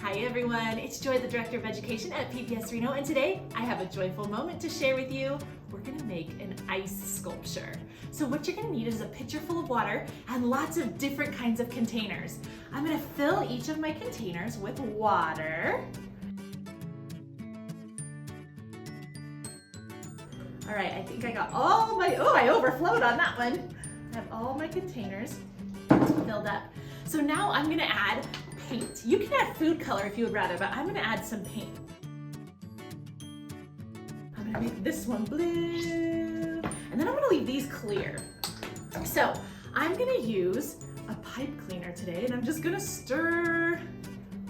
Hi everyone, it's Joy, the Director of Education at PBS Reno, and today I have a joyful moment to share with you. We're gonna make an ice sculpture. So what you're gonna need is a pitcher full of water and lots of different kinds of containers. I'm gonna fill each of my containers with water. All right, I think I got all my, I overflowed on that one. I have all my containers filled up. So now I'm gonna add paint. You can add food color if you would rather, but I'm gonna add some paint. I'm gonna make this one blue, and then I'm gonna leave these clear. So I'm gonna use a pipe cleaner today, and I'm just gonna stir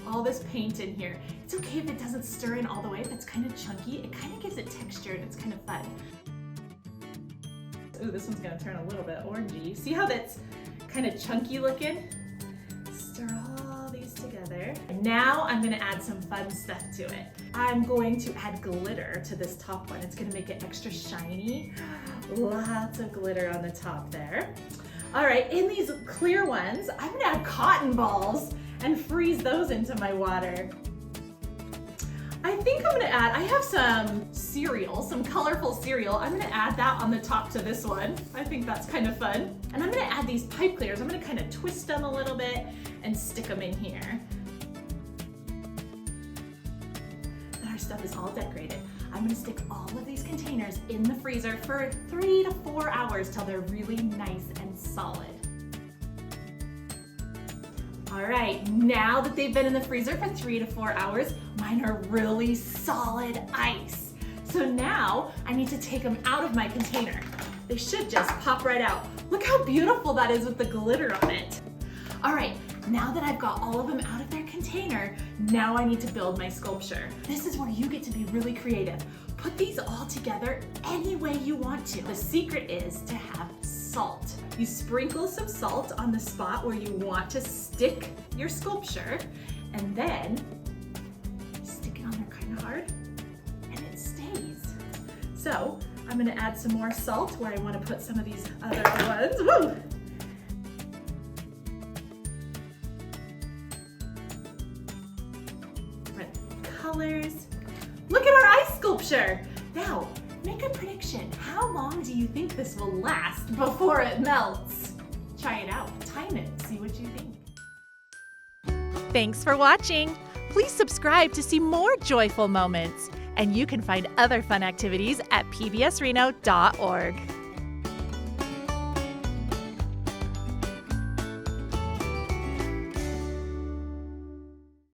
all this paint in here. It's okay if it doesn't stir in all the way, if it's kind of chunky. It kind of gives it texture and it's kind of fun. Ooh, this one's gonna turn a little bit orangey. See how that's kind of chunky looking? Stir all these together. And now I'm gonna add some fun stuff to it. I'm going to add glitter to this top one. It's gonna make it extra shiny. Lots of glitter on the top there. All right, in these clear ones, I'm gonna add cotton balls and freeze those into my water. I think I'm gonna add, I have some cereal, some colorful cereal. I'm gonna add that on the top to this one. I think that's kind of fun. And I'm gonna add these pipe cleaners. I'm gonna kind of twist them a little bit and stick them in here. And our stuff is all decorated. I'm gonna stick all of these containers in the freezer for 3 to 4 hours till they're really nice and solid. All right, now that they've been in the freezer for 3 to 4 hours, mine are really solid ice. So now I need to take them out of my container. They should just pop right out. Look how beautiful that is with the glitter on it. All right, now that I've got all of them out of their container, now I need to build my sculpture. This is where you get to be really creative. Put these all together any way you want to. The secret is to have salt. You sprinkle some salt on the spot where you want to stick your sculpture, and then stick it on there kind of hard, and it stays. So I'm gonna add some more salt where I want to put some of these other ones. Woo! Different colors. Look at our ice sculpture. Now, make a prediction. How long do you think this will last before it melts? Try it out, time it, see what you think. Thanks for watching. Please subscribe to see more joyful moments. And you can find other fun activities at pbsreno.org.